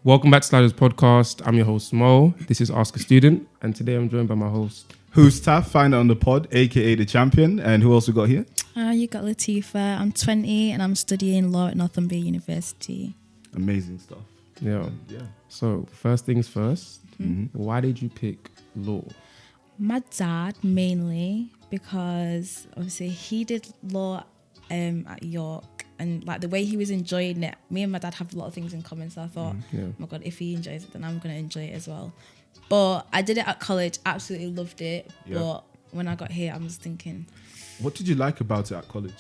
Welcome back to Sliders Podcast. I'm your host Mo. This is Ask a Student, and today I'm joined by my host, who's Taff, finder on the pod, aka the champion, and who else we got here? You got Latifa. I'm 20 and I'm studying law at Northumbria University. Amazing stuff. Yeah. Yeah. So first things first, why did you pick law? My dad mainly, because obviously he did law at York, and like the way he was enjoying it, me and my dad have a lot of things in common, so I thought, oh my god, if he enjoys it then I'm going to enjoy it as well. But I did it at college, absolutely loved it, but when I got here I was thinking, what did you like about it at college?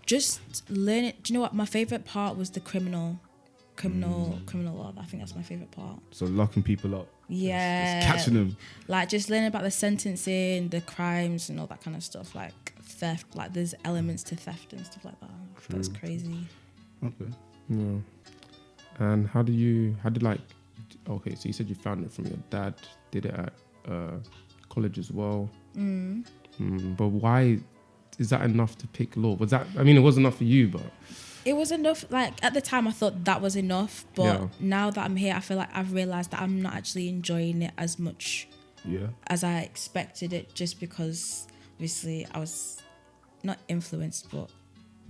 Just learning. Do you know what my favourite part was? The criminal law. I think that's my favourite part. So locking people up. Yeah. Just catching them. Like just learning about the sentencing, the crimes and all that kind of stuff, like theft, like there's elements to theft and stuff like that. True. That's crazy. Okay. Yeah. And okay, so you said you found it from your dad, did it at college as well. But why is that enough to pick law? It was enough for you, but it was enough. Like at the time I thought that was enough, but now that I'm here I feel like I've realised that I'm not actually enjoying it as much as I expected it, just because obviously I was not influenced but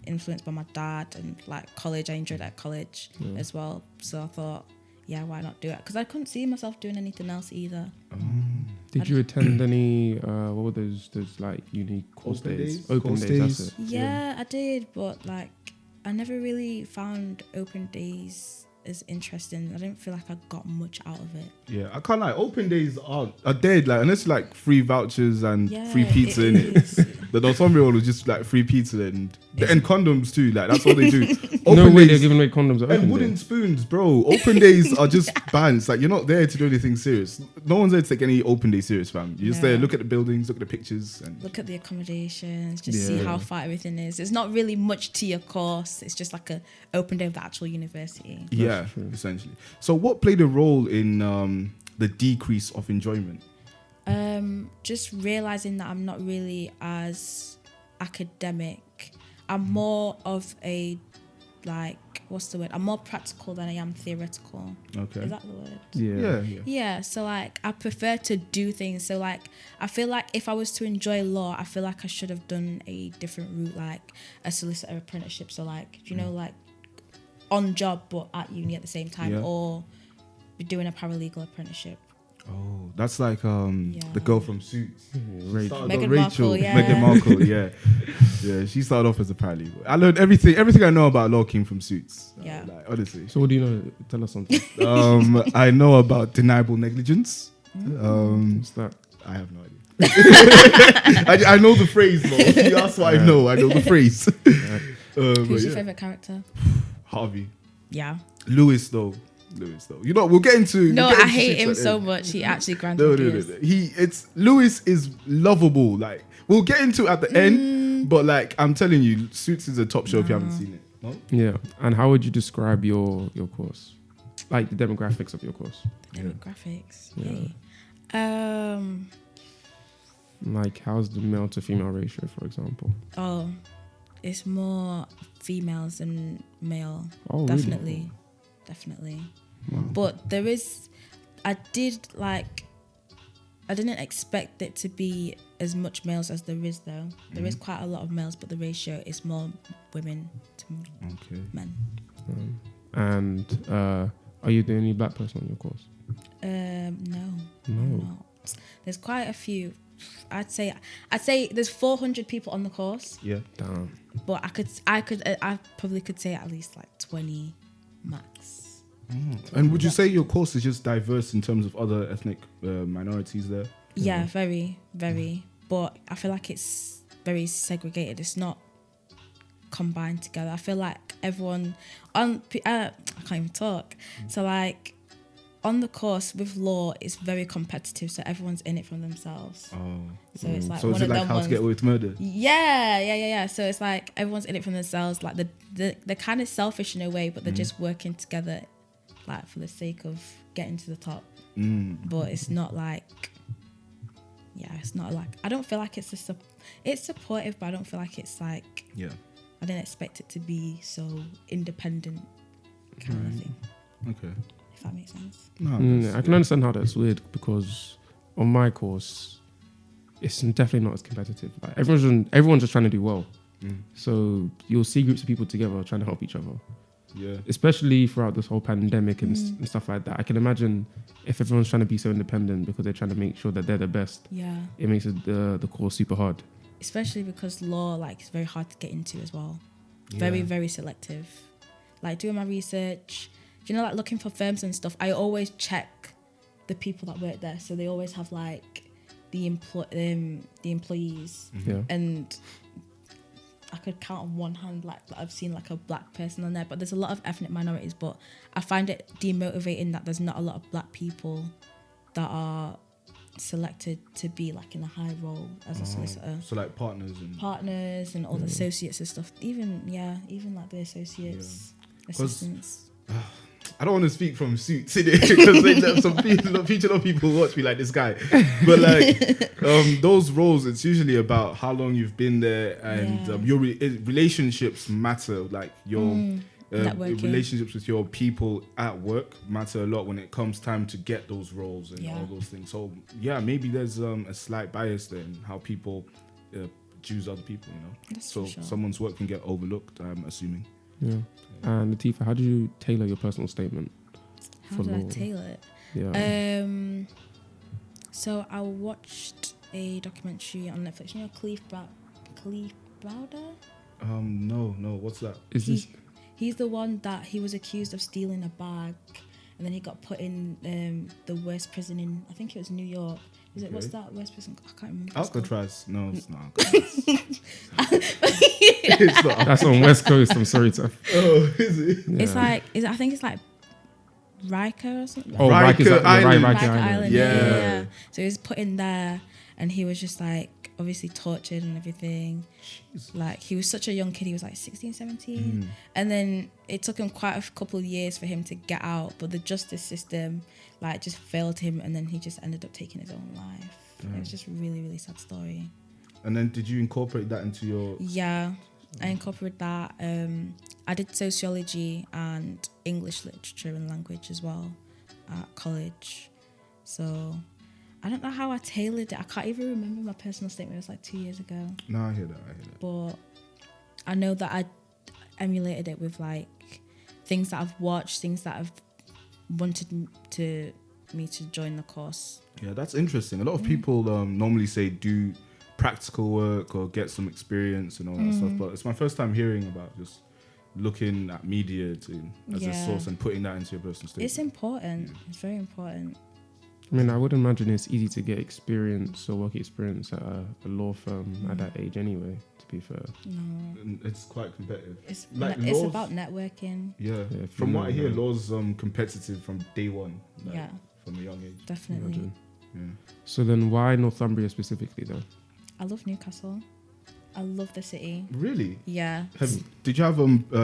influenced by my dad, and like college, I enjoyed it at college as well, so I thought why not do it, because I couldn't see myself doing anything else either. Did you attend any what were those like uni course days? Open days, that's it. Yeah, I did, but like I never really found open days as interesting. I didn't feel like I got much out of it. Yeah, I can't lie. Open days are dead, like unless like free vouchers and free pizza in it. The Northumbria one was just like free pizza and condoms too. Like that's all they do. No way they're giving away condoms at and open wooden day. spoons, bro. Open days are just bans. Like you're not there to do anything serious. No one's there to take any open day serious, fam. You're just there, look at the buildings, look at the pictures, and look at the accommodations, just see how far everything is. It's not really much to your course. It's just like a open day of the actual university. Yeah, essentially. So what played a role in the decrease of enjoyment? Just realizing that I'm not really as academic. I'm more of a I'm more practical than I am theoretical. Okay. Is that the word? Yeah. So like I prefer to do things. So like I feel like if I was to enjoy law, I feel like I should have done a different route, like a solicitor apprenticeship. So like like on job but at uni at the same time, or be doing a paralegal apprenticeship. Oh, that's like the girl from Suits, Meghan Markle. Meghan Markle, yeah. She started off as a paralegal. I learned everything I know about law came from Suits. Like, honestly. So what do you know? Tell us something. I know about deniable negligence. What's that? I have no idea. I know the phrase, though. That's what I know. I know the phrase. Who's your favourite character? Harvey. Yeah. Lewis, though. You know, we'll get into. No, I hate him so much. He actually granted. No. Lewis is lovable. Like we'll get into at the end, but like I'm telling you, Suits is a top show if you haven't seen it. No? Yeah. And how would you describe your course? Like the demographics of your course. The demographics. Yeah. Like how's the male to female ratio, for example? Oh, it's more females than male. Oh, definitely. Really? Definitely. Wow. But I didn't expect it to be as much males as there is, though. There is quite a lot of males, but the ratio is more women to men. And are you the only black person on your course? No. I'm not. There's quite a few. I'd say there's 400 people on the course. Yeah. Damn. But I probably could say at least like 20 max. And would you say your course is just diverse in terms of other ethnic minorities there? Yeah, very, very. But I feel like it's very segregated. It's not combined together. I feel like everyone I can't even talk. So like on the course with law, it's very competitive. So everyone's in it for themselves. Oh, so it's like is it like How to Get Away with Murder? Yeah. So it's like everyone's in it for themselves. Like they're kind of selfish in a way, but they're just working together, like for the sake of getting to the top. But it's not like, it's not like, I don't feel like it's supportive, but I don't feel like it's like, I didn't expect it to be so independent kind of thing. Okay. if that makes sense. No, I can understand how that's weird because on my course, it's definitely not as competitive. Like everyone's just trying to do well. So you'll see groups of people together trying to help each other. Yeah. Especially throughout this whole pandemic and stuff like that. I can imagine if everyone's trying to be so independent because they're trying to make sure that they're the best. Yeah. It makes the course super hard. Especially because law, like, is very hard to get into as well. Very, very selective. Like, doing my research, like, looking for firms and stuff, I always check the people that work there. So they always have, like, the employees. Yeah. And I could count on one hand, like, I've seen, like, a black person on there. But there's a lot of ethnic minorities. But I find it demotivating that there's not a lot of black people that are selected to be, like, in a high role as a solicitor. So, like, partners and all the associates and stuff. Even like the associates, assistants. I don't want to speak from suits because some people watch me like this guy, but like those roles, it's usually about how long you've been there and your relationships matter. Like your relationships with your people at work matter a lot when it comes time to get those roles and all those things. So maybe there's a slight bias there in how people choose other people. That's so sure. Someone's work can get overlooked. I'm assuming. Yeah. And Latifa, how do you tailor your personal statement? How do I tailor it? Yeah. So I watched a documentary on Netflix. You know Khalif Browder? No. What's that? He's the one that he was accused of stealing a bag, and then he got put in the worst prison in, I think it was New York. Is it, what's that worst prison? I can't remember. Alcatraz. No, it's not. It's not. That's on West Coast. I'm sorry to. Oh, is it? Yeah. I think it's like Riker or something. Oh, Riker Island. Riker Island. Yeah. Yeah. So he was put in there, and he was just like obviously tortured and everything. Jeez. Like he was such a young kid. He was like 16, 17. And then it took him quite a couple of years for him to get out. But the justice system like just failed him, and then he just ended up taking his own life. It was just a really, really sad story. And then did you incorporate that into your... Yeah, I incorporated that. I did sociology and English literature and language as well at college. So I don't know how I tailored it. I can't even remember my personal statement. It was like 2 years ago. No, I hear that. But I know that I emulated it with like things that I've watched, things that have wanted me to join the course. Yeah, that's interesting. A lot of people normally say do practical work or get some experience and all that stuff, but it's my first time hearing about just looking at media as a source and putting that into your personal statement. It's important. It's very important. I mean, I would imagine it's easy to get experience or work experience at a law firm at that age anyway, to be fair. No. And it's quite competitive. It's laws, about networking. Yeah. From what I hear, law's competitive from day one. Like, from a young age. Definitely. Yeah. So then why Northumbria specifically though? I love Newcastle. I love the city. Really? Yeah. Did you have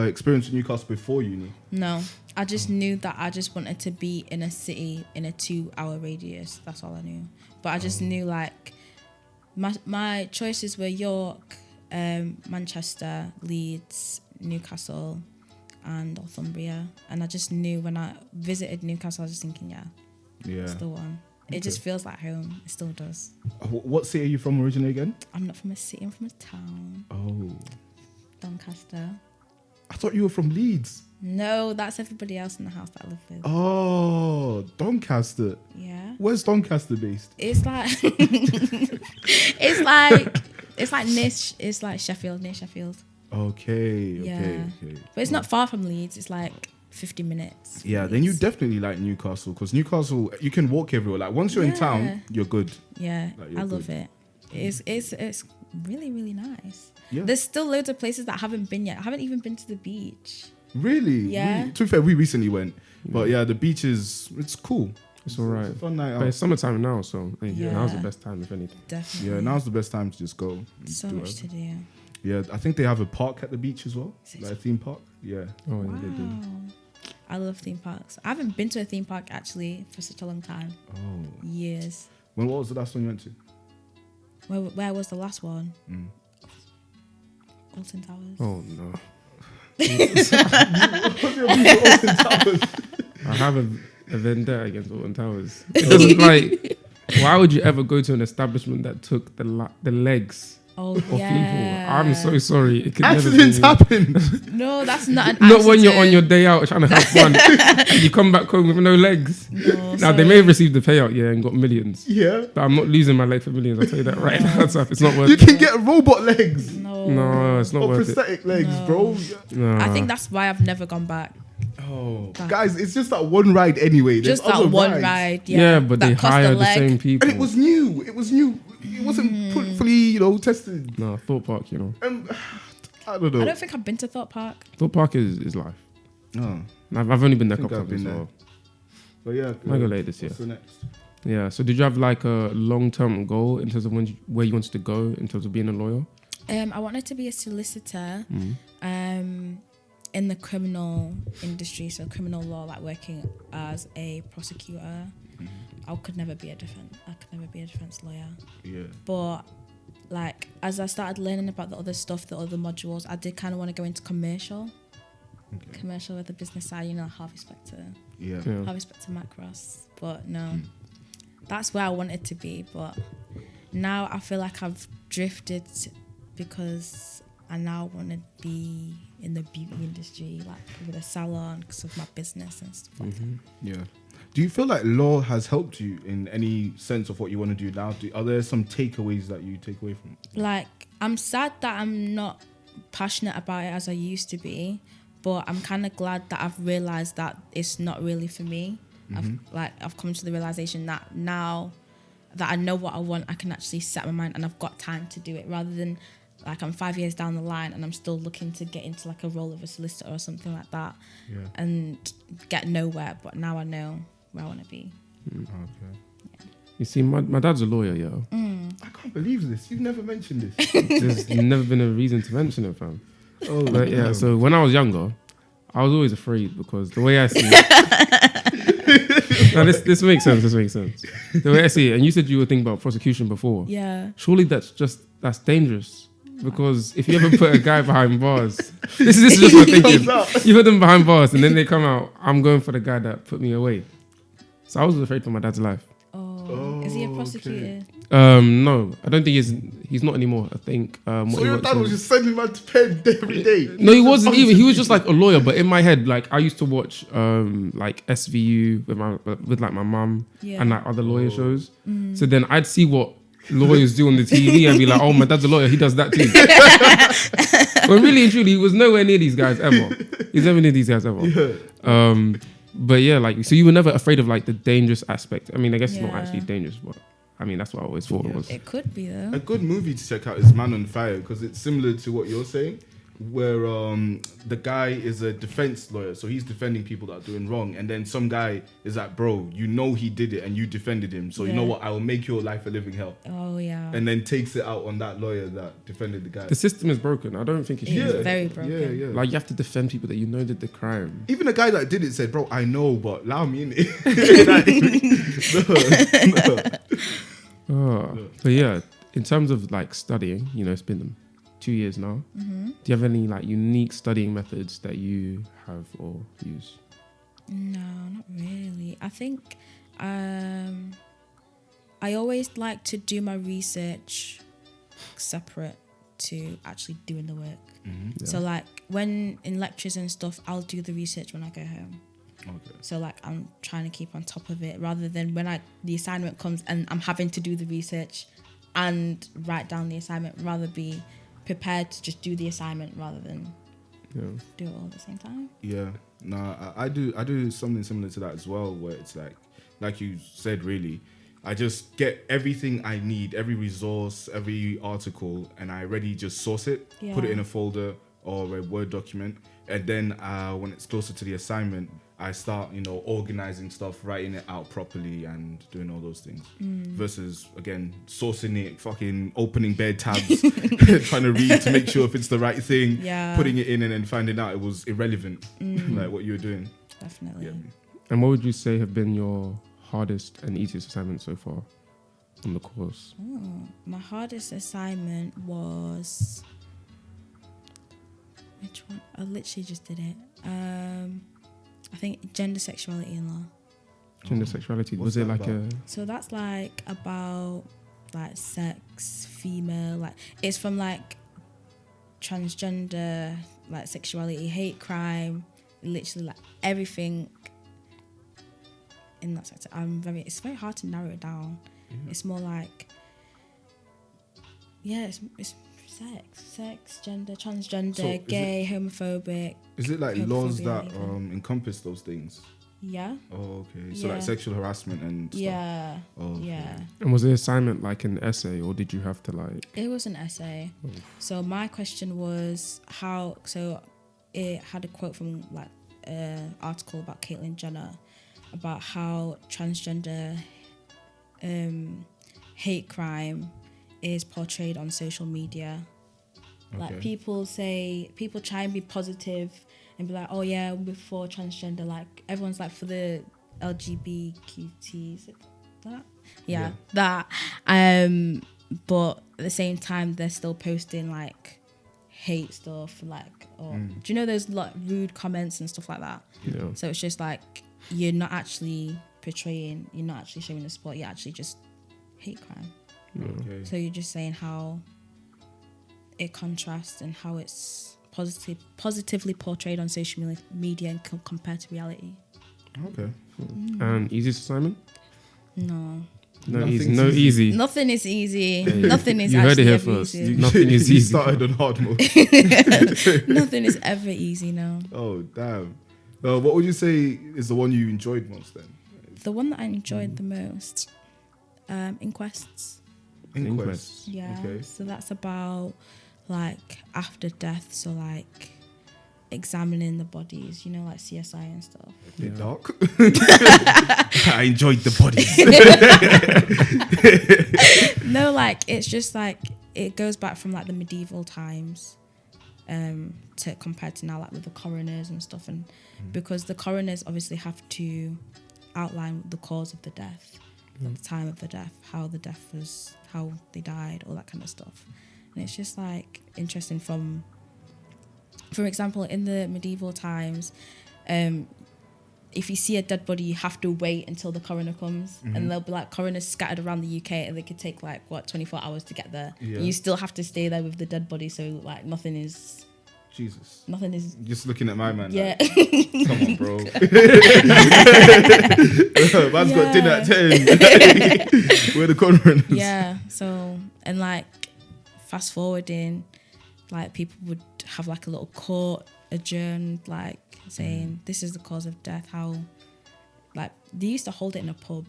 experience in Newcastle before uni? No. I just knew that I just wanted to be in a city in a 2-hour radius. That's all I knew. But I just knew like my choices were York, Manchester, Leeds, Newcastle, and Northumbria. And I just knew when I visited Newcastle, I was just thinking, it's the one. It just feels like home. It still does. What city are you from originally again? I'm not from a city. I'm from a town. Oh. Doncaster. I thought you were from Leeds. No, that's everybody else in the house that I live with. Oh, Doncaster. Yeah. Where's Doncaster based? It's like it's like Sheffield, near Sheffield. Okay. But it's not far from Leeds. It's like 50 minutes. Yeah, then you definitely like Newcastle because Newcastle, you can walk everywhere. Like once you're in town, you're good. Yeah, like, I love it. It's really, really nice. Yeah. There's still loads of places that I haven't been yet. I haven't even been to the beach. Really? Yeah. To be fair, we recently went, but the beach it's cool. It's all right. It's a fun night out. But it's summertime now, so now's the best time, if anything. Definitely. Yeah, now's the best time to just go. So much to do. Yeah, I think they have a park at the beach as well, like a theme park. Yeah. Oh, Wow. yeah, they do. I love theme parks. I haven't been to a theme park actually for such a long time. Oh. Years. What was the last one you went to? Where was the last one? Alton Towers. Oh no. Alton Towers. I have a vendetta against Alton Towers. It doesn't like. Why would you ever go to an establishment that took the legs Oh of people? yeah. I'm so sorry. It could Accidents never be. happen. No, that's not an accident. Not when you're on your day out trying to have fun and you come back home with no legs. No, Now they may have received the payout, and got millions. Yeah. But I'm not losing my leg for millions. I'll tell you that right now. So it's not worth You it. can get robot legs No, it's not or worth it. prosthetic legs, No. bro. No. I think that's why I've never gone back. Oh, guys, it's just that one ride anyway. There's Just that other one rides. ride. Yeah, but that they cost hire a the leg. same people. And it was new. It wasn't fully, tested. No, Thought Park, I don't I know. don't think I've been to Thought Park. Thought Park is life. No. And I've only been there a think couple I've times been as there. well. But yeah. Might go later this year. What's the next? Yeah. So did you have like a long-term goal in terms of where you wanted to go in terms of being a lawyer? I wanted to be a solicitor. In the criminal industry, so criminal law, like working as a prosecutor. I could never be a defense lawyer. Yeah. But like as I started learning about the other stuff, the other modules, I did kind of want to go into commercial. Okay. Commercial with the business side, Harvey Specter. Yeah. Harvey Specter, Matt Ross. But no, that's where I wanted to be. But now I feel like I've drifted because I now want to be in the beauty industry, like with a salon because of my business and stuff like that. Yeah. Do you feel like law has helped you in any sense of what you want to do now? Are there some takeaways that you take away from it? Like, I'm sad that I'm not passionate about it as I used to be, but I'm kind of glad that I've realized that it's not really for me. I've come to the realization that now that I know what I want, I can actually set my mind and I've got time to do it, rather than like I'm 5 years down the line and I'm still looking to get into like a role of a solicitor or something like that, and get nowhere. But now I know where I want to be. Okay. You see, my dad's a lawyer, yo. I can't believe this. You've never mentioned this. There's never been a reason to mention it, fam. Oh, But yeah, so when I was younger, I was always afraid because the way I see it. Now this makes sense. The way I see it, and you said you were thinking about prosecution before. Yeah. Surely that's dangerous. Because if you ever put a guy behind bars, this is just my thinking. You put them behind bars and then they come out, I'm going for the guy that put me away. So I was afraid for my dad's life. Oh, is he a prosecutor? No, I don't think he's not anymore. I think. So your dad was just sending man to pen every day? No, he wasn't even. He was just like a lawyer. But in my head, like I used to watch like SVU with like my mum and like other lawyer shows. So then I'd see what lawyers do on the TV and be like, oh, my dad's a lawyer, he does that too. When really and truly, he was nowhere near these guys ever. He's never near these guys ever. Yeah. But yeah, like, so you were never afraid of like the dangerous aspect. I mean, I guess it's not actually dangerous, but I mean, that's what I always thought it was. It could be though. A good movie to check out is Man on Fire, because it's similar to what you're saying, where the guy is a defense lawyer, so he's defending people that are doing wrong, and then some guy is like, bro, you know he did it and you defended him, so you know what, I will make your life a living hell. Oh yeah. And then takes it out on that lawyer that defended the guy. The system is broken. I don't think it should. It's be. very broken. Yeah. Like, you have to defend people that you know did the crime. Even the guy that did it said, bro, I know, but allow me in it. No. But yeah, in terms of like studying, it's been 2 years now. Do you have any like unique studying methods that you have or use? No, not really. I think I always like to do my research separate to actually doing the work. So like when in lectures and stuff, I'll do the research when I go home. Okay. So like I'm trying to keep on top of it, rather than when the assignment comes and I'm having to do the research and write down the assignment, rather be prepared to just do the assignment rather than do it all at the same time. Yeah, no, I do something similar to that as well, where it's like you said, really, I just get everything I need, every resource, every article, and I already just source it, put it in a folder or a Word document, and then when it's closer to the assignment, I start, organizing stuff, writing it out properly and doing all those things. Versus, again, sourcing it, fucking opening bare tabs, trying to read to make sure if it's the right thing, putting it in and then finding out it was irrelevant, like what you were doing. Definitely. Yeah. And what would you say have been your hardest and easiest assignment so far on the course? My hardest assignment was... Which one? I literally just did it. I think gender, sexuality and law. Gender sexuality. Was it that like about? So that's like about like sex, female, like it's from like transgender, like sexuality, hate crime, literally like everything in that sector. It's very hard to narrow it down. It's more like, it's sex, gender, transgender, So gay, homophobic. Is it like laws that even. encompass those things? Yeah. Oh, okay. So Yeah. like sexual harassment and stuff. Yeah. Oh, okay. Yeah. And was the assignment like an essay, or did you have to like? It was an essay. So my question was how. So it had a quote from like an article about Caitlyn Jenner about how transgender hate crime is portrayed on social media. Like Okay. people try and be positive and be like, oh yeah, we're for transgender. Like everyone's like for the LGBTQT. Is it that? Yeah, that. But at the same time, they're still posting like hate stuff, like, do you know those like rude comments and stuff like that? Yeah. So it's just like you're not actually portraying, you're not actually showing the support. You're actually just hate crime. Okay. So you're just saying how it contrasts and how it's positively portrayed on social media and compared to reality. Okay. And easiest assignment? No. No Nothing's easy. No easy. Nothing is easy. Hey, Nothing is you heard it actually here ever first. easy. Nothing is You easy. started on hard mode. Nothing is ever easy, no. Oh, damn. What would you say is the one you enjoyed most then? The one that I enjoyed the most, inquests. Inquest. Yeah. Okay. So that's about like after death. So like examining the bodies, you know, like CSI and stuff. Bit dark. I enjoyed the bodies. No, like it's just like it goes back from like the medieval times, to compared to now, like with the coroners and stuff, and because the coroners obviously have to outline the cause of the death, at the time of the death, how the death was, how they died, all that kind of stuff, and it's just like interesting from. For example, in the medieval times, if you see a dead body, you have to wait until the coroner comes, and there'll be like coroners scattered around the UK, and they could take like 24 hours to get there. Yeah. You still have to stay there with the dead body, so like nothing is. Just looking at my man. Yeah. Like, come on, bro. Man's got dinner at 10. Where the coroners? Yeah. So and like fast forwarding, like people would have like a little court adjourned, like saying this is the cause of death. How, like they used to hold it in a pub,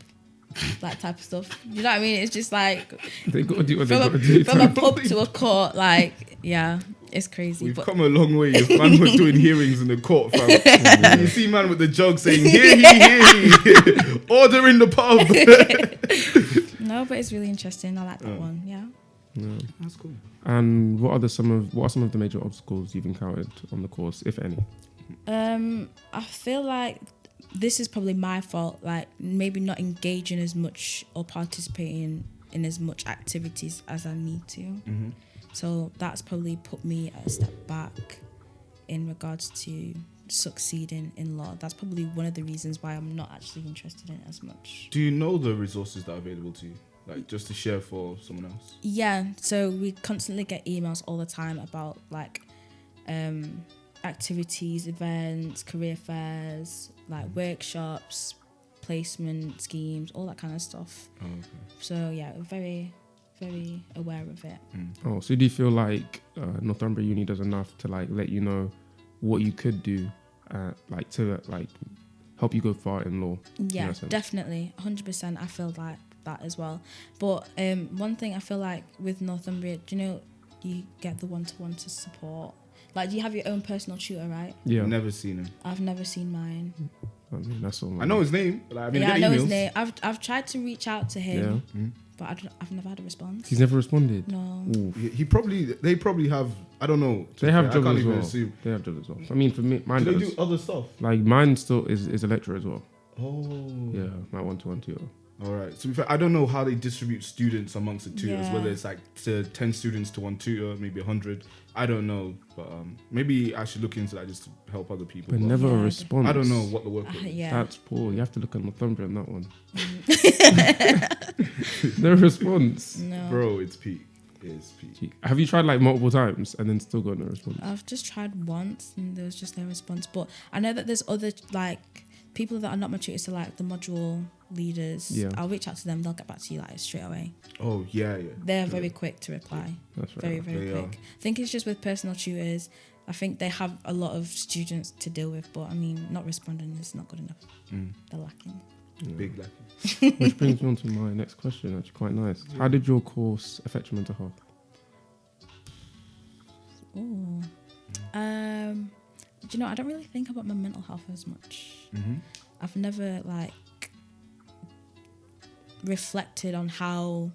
that type of stuff. You know what I mean? It's just like They got to do what they got to do. from a pub to a court. Like yeah, it's crazy. We've But come a long way. If man was doing hearings in the court, fam. You see man with the jug saying, hear he, order in the pub. no, but it's really interesting. I like that one. Yeah. Yeah. That's cool. And what are some of the major obstacles you've encountered on the course, if any? I feel like this is probably my fault, like maybe not engaging as much or participating in as much activities as I need to. So that's probably put me a step back in regards to succeeding in law. That's probably one of the reasons why I'm not actually interested in it as much. Do you know the resources that are available to you? Like just to share for someone else? Yeah, so we constantly get emails all the time about like activities, events, career fairs, like workshops, placement schemes, all that kind of stuff. Oh, okay. So yeah, we're very, very aware of it. Oh, so do you feel like Northumbria Uni does enough to like let you know what you could do, like to like help you go far in law? Yeah, definitely, 100%. I feel like that as well. But one thing I feel like with Northumbria, do you know, you get the one-to-one to support. Like, you have your own personal tutor, right? Yeah. Never seen him. I've never seen mine. I mean, that's all. I know his name. Like, Yeah, I know his emails. name. I've tried to reach out to him, Yeah. but I've never had a response. He's never responded. No. Ooh. They probably have, I don't know. They have I jobs can't as even well. assume. They have jobs as well. I mean, for me, mine Do they does. do other stuff? Like mine still is a lecturer as well. Oh. Yeah, my one-to-one tutor. All right. To be fair, I don't know how they distribute students amongst the tutors, Yeah. whether it's like to 10 students to one tutor, maybe 100. I don't know. But maybe I should look into that just to help other people. But But never a Yeah, response. I don't know what the workload is. Yeah. That's poor. You have to look at Northumbria on that one. No response. No. Bro, it's peak. It's peak. Have you tried like multiple times and then still got no response? I've just tried once and there was just no response. But I know that there's other like people that are not my tutors, so like the module leaders. Yeah. I'll reach out to them. They'll get back to you like straight away. Oh, yeah. They're very quick to reply. That's right. Very, very They quick. are. I think it's just with personal tutors. I think they have a lot of students to deal with, but I mean, not responding is not good enough. They're lacking. Big lucky. Which brings me on to my next question, actually quite nice. How did your course affect your mental health? Oh. Do you know, I don't really think about my mental health as much. I've never like reflected on how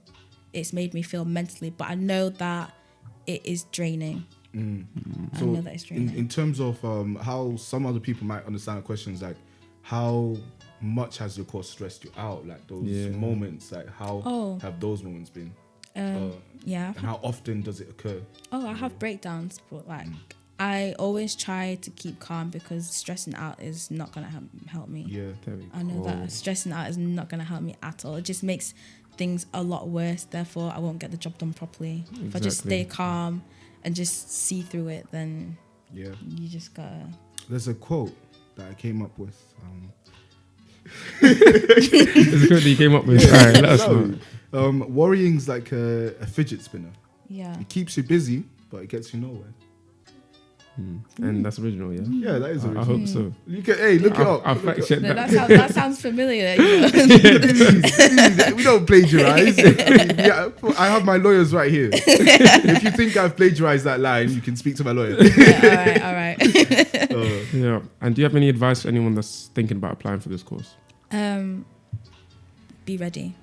it's made me feel mentally, but I know that it is draining. So know that it's draining. in terms of how some other people might understand the questions, like how much has your course stressed you out? Like those moments, like how have those moments been? Yeah. And how often does it occur? Oh, I have breakdowns, but like I always try to keep calm because stressing out is not gonna help me. Yeah. I know that stressing out is not gonna help me at all. It just makes things a lot worse. Therefore, I won't get the job done properly. If I just stay calm and just see through it, then you just gotta. There's a quote that I came up with. It's good that you came up with. All right, let us know. Worrying's like a fidget spinner. Yeah. It keeps you busy, but it gets you nowhere. And that's original, yeah? Yeah, that is I original. hope so. You can, hey, look it up. I'll fact check No, that. that sounds familiar. You know? We don't plagiarize. Yeah, I have my lawyers right here. If you think I've plagiarized that line, you can speak to my lawyer. All right. Yeah. And do you have any advice for anyone that's thinking about applying for this course? Be ready.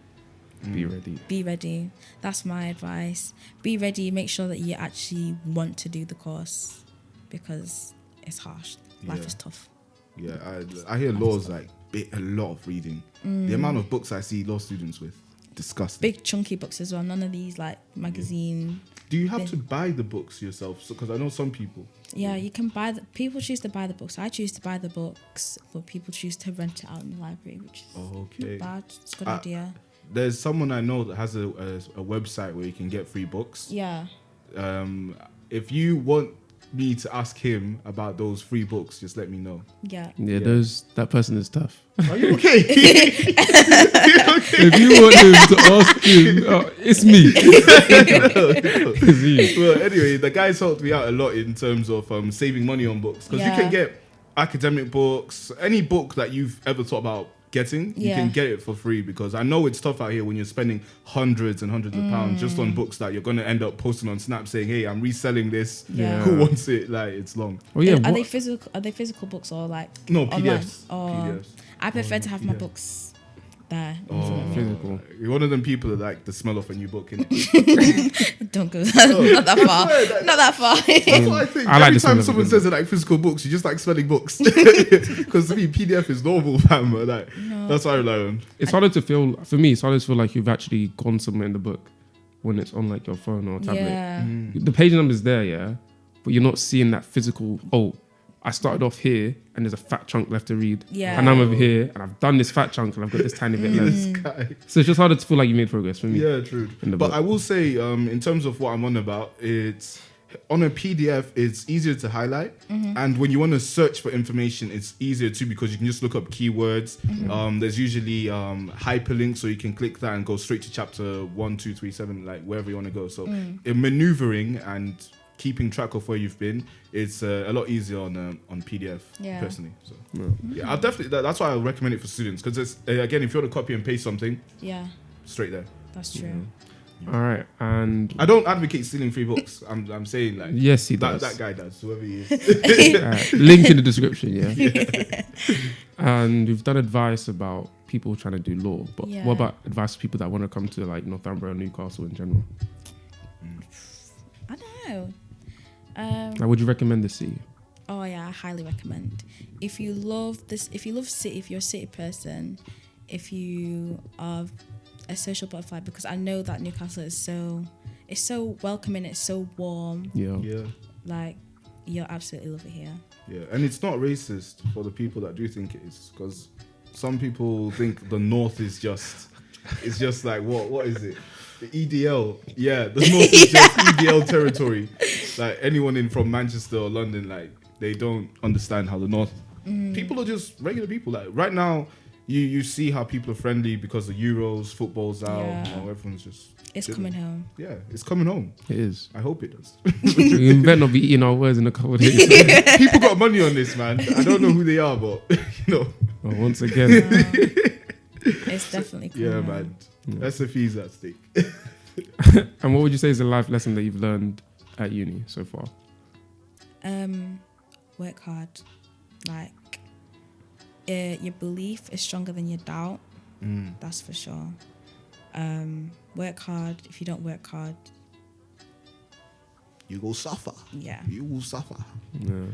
Be ready. Be ready. That's my advice. Be ready. Make sure that you actually want to do the course because it's harsh. Life is tough. Yeah, I hear laws like a lot of reading. The amount of books I see law students with, disgusting. Big chunky books as well. None of these like magazine. Do you have to buy the books yourself? Because I know some people. Yeah, you can buy people choose to buy the books. I choose to buy the books, but people choose to rent it out in the library, which is not bad. It's a good idea. There's someone I know that has a website where you can get free books. Yeah. If you want me to ask him about those free books, just let me know. Yeah. Yeah, that person is tough. Are you okay? If you want him to ask him, it's me. It's you. Well, anyway, the guys helped me out a lot in terms of saving money on books. Because you can get academic books, any book that you've ever thought about getting, you can get it for free, because I know it's tough out here when you're spending hundreds and hundreds of pounds just on books that you're going to end up posting on Snap saying, hey, I'm reselling this. Yeah. Who wants it? Like, it's long. Oh yeah. Are they physical books or like No, online? PDFs. Oh, PDFs. I prefer to have my PDF. books there. Physical. You're one of them people that like the smell of a new book, innit? Don't go not that far. Not that far. That's what I think. I like Every the smell time of someone it. says they like physical books, you just like smelling books. Because to me, PDF is normal, fam. Like, that's what I rely on. It's harder to feel, for me, it's harder to feel like you've actually gone somewhere in the book when it's on like your phone or tablet. Yeah. The page number's there, yeah, but you're not seeing that physical, I started off here and there's a fat chunk left to read. Yeah. And I'm over here and I've done this fat chunk and I've got this tiny bit left. This guy. So it's just harder to feel like you made progress for me. Yeah, true. In the But book. I will say, in terms of what I'm on about, it's on a PDF, it's easier to highlight. And when you want to search for information, it's easier too, because you can just look up keywords. There's usually hyperlinks, so you can click that and go straight to chapter 1, 2, 3, 7, like wherever you want to go. So in maneuvering and keeping track of where you've been, it's a lot easier on PDF, personally. So yeah, I'll definitely, that's why I recommend it for students, because it's again, if you want to copy and paste something, straight there. That's true. All right. And I don't advocate stealing free books. I'm saying like, yes, he does. that guy does, whoever he is. Link in the description, yeah. And we've done advice about people trying to do law, but what about advice for people that want to come to like Northumbria or Newcastle in general? I don't know. Like, would you recommend the city? Oh yeah, I highly recommend. If you love city, if you're a city person, if you are a social butterfly, because I know that Newcastle is so welcoming, it's so warm. Yeah. Like, you'll absolutely love it here. Yeah, and it's not racist for the people that do think it is, because some people think the North is just, it's just like, what is it? The EDL. Yeah, the North is just EDL territory. Like, anyone from Manchester or London, like, they don't understand how the North, people are just regular people. Like, right now, you see how people are friendly because the Euros, football's out, everyone's just... It's coming home. Yeah, it's coming home. It is. I hope it does. You better not be eating our words in a couple of days. People got money on this, man. I don't know who they are, but, Well, once again. It's definitely coming home. man. SFE's at stake. And what would you say is the life lesson that you've learned at uni so far? Work hard. Like, your belief is stronger than your doubt. That's for sure. Work hard. If you don't work hard, You will suffer. yeah. You will suffer. Yeah.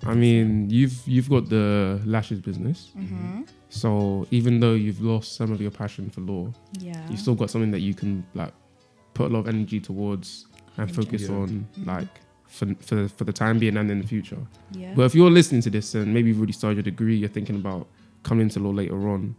I mean, you've got the lashes business. So even though you've lost some of your passion for law, Yeah. you've still got something that you can like put a lot of energy towards and focus on, like for the time being and in the future. Yeah. But if you're listening to this and maybe you've already started your degree, you're thinking about coming into law later on,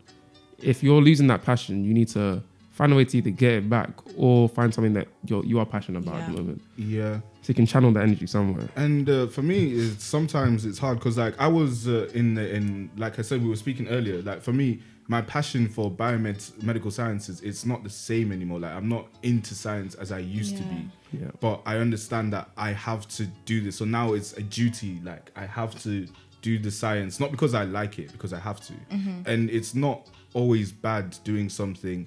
if you're losing that passion, you need to find a way to either get it back or find something that you are passionate about at the moment. Yeah. So you can channel that energy somewhere. And for me, sometimes it's hard because, like, I was in like I said, we were speaking earlier. Like, for me, my passion for medical sciences, it's not the same anymore. Like, I'm not into science as I used to be. Yeah. But I understand that I have to do this. So now it's a duty. Like, I have to do the science, not because I like it, because I have to. And it's not always bad doing something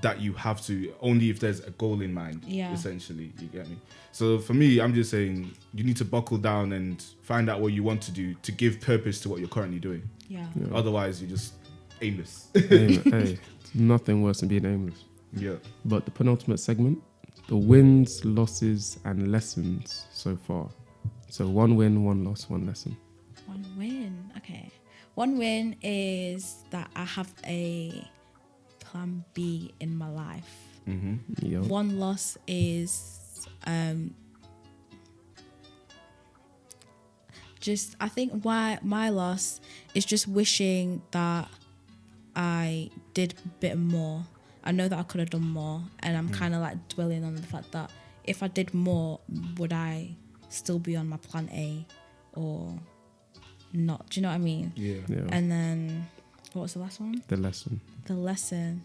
that you have to, only if there's a goal in mind, essentially. You get me? So for me, I'm just saying you need to buckle down and find out what you want to do to give purpose to what you're currently doing. Yeah. Otherwise, you're just aimless. Hey, it's nothing worse than being aimless. Yeah. But the penultimate segment, the wins, losses, and lessons so far. So 1 win, 1 loss, 1 lesson. 1 win. Okay. 1 win is that I have a plan B in my life. Yo. 1 loss is just, I think why my loss is just wishing that I did a bit more. I know that I could have done more, and I'm kind of like dwelling on the fact that if I did more, would I still be on my plan A or not? Do you know what I mean? Yeah. And then what was the last one? The lesson. The lesson,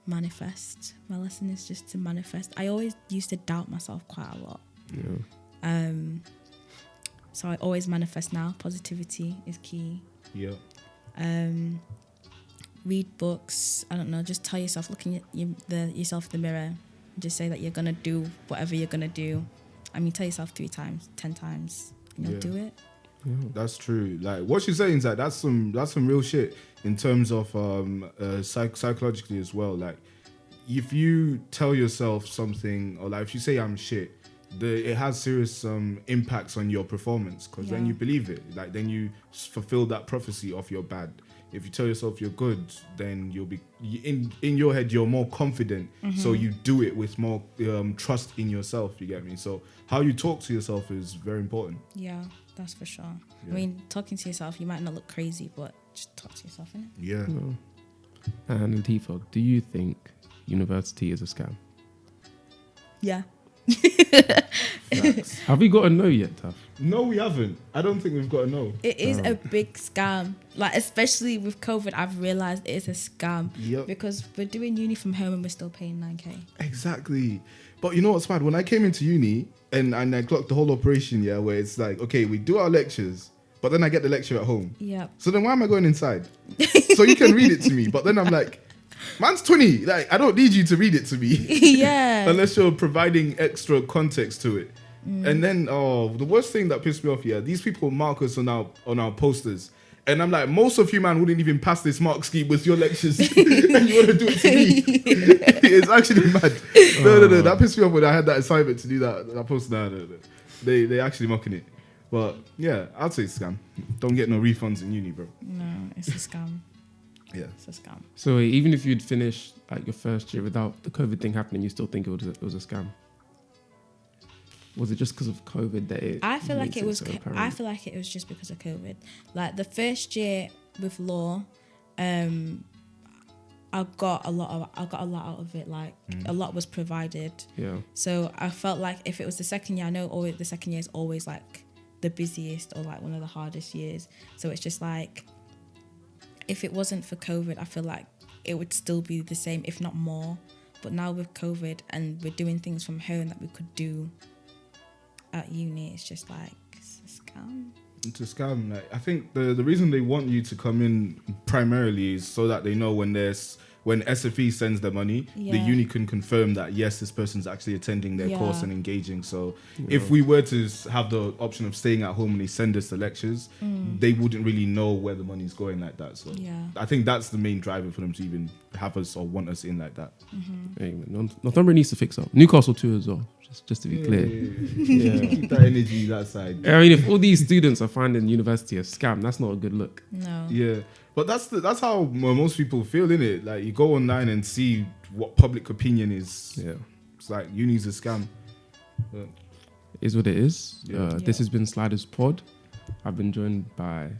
manifest. My lesson is just to manifest. I always used to doubt myself quite a lot. Yeah. So I always manifest now. Positivity is key. Yeah. Read books. I don't know. Just tell yourself, looking at yourself in the mirror, just say that you're gonna do whatever you're gonna do. I mean, tell yourself 3 times, 10 times, and you'll do it. That's true. Like, what she's saying is that that's some real shit in terms of psychologically as well. Like, if you tell yourself something, or like if you say I'm shit, it has serious impacts on your performance, because then you believe it. Like, then you fulfill that prophecy of you're bad. If you tell yourself you're good, then you'll be in your head, you're more confident. So you do it with more trust in yourself. You get me? So how you talk to yourself is very important. Yeah, that's for sure. I mean, talking to yourself, you might not look crazy, but just talk to yourself, innit? Yeah. And Latifah, do you think university is a scam? Yeah. Have we got a no yet, Taff? No, we haven't. I don't think we've got to know. It is a big scam. Like, especially with COVID, I've realized it is a scam. Yep. Because we're doing uni from home and we're still paying 9K. Exactly. But you know what's mad? When I came into uni and I clocked the whole operation, where it's like, okay, we do our lectures, but then I get the lecture at home. Yeah. So then why am I going inside? So you can read it to me, but then I'm like, man's 20. Like, I don't need you to read it to me. Yeah. Unless you're providing extra context to it. And then, the worst thing that pissed me off, these people mark us on our posters. And I'm like, most of you, man, wouldn't even pass this mark scheme with your lectures. And you want to do it to me. It's actually mad. No. That pissed me off when I had that assignment to do that poster. No. They actually mocking it. But yeah, I'd say scam. Don't get no refunds in uni, bro. No, It's a scam. Yeah. It's a scam. So even if you'd finished like your first year without the COVID thing happening, you still think it was a scam? Was it just because of COVID that it? I feel like makes it was. so I apparent? feel like it was just because of COVID. Like the first year with law, I got a lot out of it. Like a lot was provided. Yeah. So I felt like if it was the second year, I know always the second year is always like the busiest or like one of the hardest years. So it's just like, if it wasn't for COVID, I feel like it would still be the same, if not more. But now with COVID and we're doing things from home that we could do at uni, it's just like, it's a scam. It's a scam. Like, I think the reason they want you to come in primarily is so that they know when SFE sends the money, the uni can confirm that yes, this person's actually attending their course and engaging. So if we were to have the option of staying at home and they send us the lectures, they wouldn't really know where the money's going like that. So I think that's the main driver for them to even have us or want us in like that. Hey, Northumbria needs to fix up. Newcastle too as well. Just to be clear. Keep that energy that side. I mean, if all these students are finding university a scam, that's not a good look. No. Yeah, but that's how most people feel, innit? Like you go online and see what public opinion is. Yeah, it's like uni's a scam. But Is what it is. This has been Sliders Pod. I've been joined by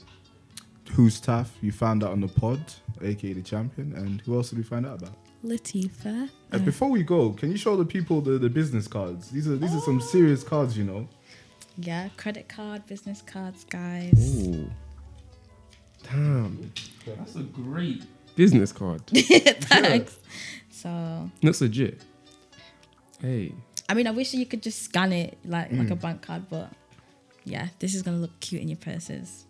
Who's Taff? You found out on the pod, aka the champion, and who else did we find out about? Latifa. Before we go, can you show the people the business cards? These are some serious cards, you know. Yeah, credit card, business cards, guys. Ooh. Damn. That's a great business card. Thanks. So Looks legit. Hey. I mean, I wish you could just scan it like a bank card, but yeah, this is gonna look cute in your purses.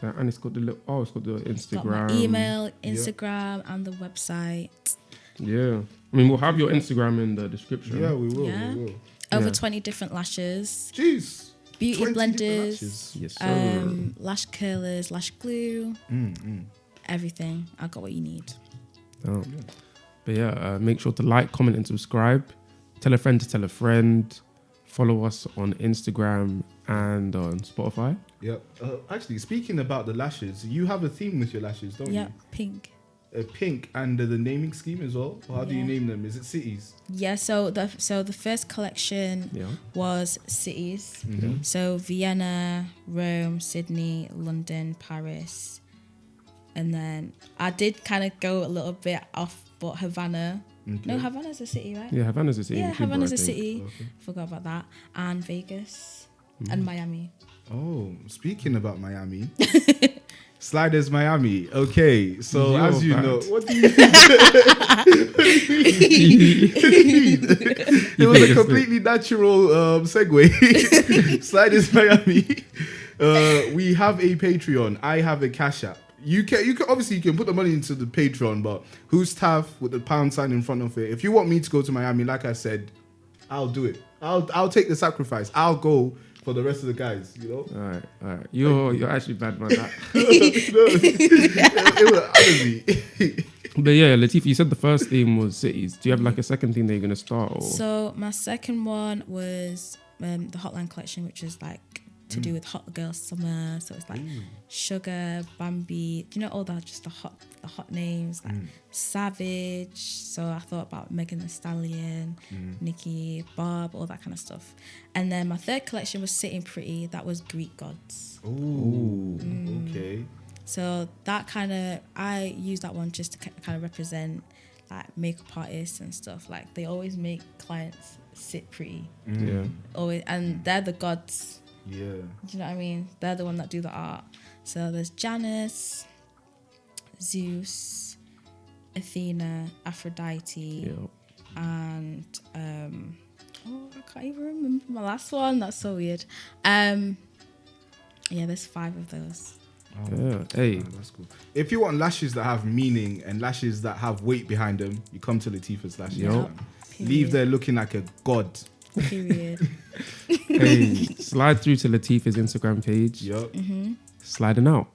And it's got the it's got the Instagram. Got my email, Instagram, and the website. Yeah. I mean, we'll have your Instagram in the description. Yeah, we will. Yeah. We will. Over 20 different lashes. Jeez. Beauty blenders. Yes, sir. Lash curlers, lash glue. Everything. I got what you need. Oh. But yeah, make sure to like, comment, and subscribe. Tell a friend to tell a friend. Follow us on Instagram and on Spotify. Yep. Actually, speaking about the lashes, you have a theme with your lashes, don't you? Yeah, pink. Pink, and the naming scheme as well. How do you name them? Is it cities? Yeah. So the first collection was cities. So Vienna, Rome, Sydney, London, Paris, and then I did kind of go a little bit off, but Havana. Okay. No, Havana's a city, right? Yeah, Havana's a city. Yeah, Havana's a city. Okay. Forgot about that. And Vegas and Miami. Oh, speaking about Miami. Sliders Miami. Okay, so as you know, what do you mean? It was a completely natural segue. Sliders Miami. We have a Patreon. I have a Cash App. You can obviously you can put the money into the Patreon, but Who's Taff with the pound sign in front of it. If you want me to go to Miami, like I said, I'll do it. I'll take the sacrifice. I'll go for the rest of the guys, you know. All right. You're actually bad man. But yeah, Latif, you said the first theme was cities. Do you have like a second theme that you're gonna start? Or? So my second one was the Hotline collection, which is like to do with hot girl summer. So it's like Sugar, Bambi. Do you know all that? Just the hot names like Savage. So I thought about Megan Thee Stallion, Nicki, Bob, all that kind of stuff. And then my third collection was Sitting Pretty. That was Greek gods. Ooh, okay. So that I use that one just to kind of represent like makeup artists and stuff. Like they always make clients sit pretty. Yeah. Always, and they're the gods. Yeah. Do you know what I mean? They're the one that do the art. So there's Janus, Zeus, Athena, Aphrodite, and I can't even remember my last one. That's so weird. There's 5 of those. Yeah. Hey, that's cool. If you want lashes that have meaning and lashes that have weight behind them, you come to Latifah's lashes. Yep. Leave there looking like a god. Period. hey, slide through to Latifah's Instagram page. Yep. Sliding out.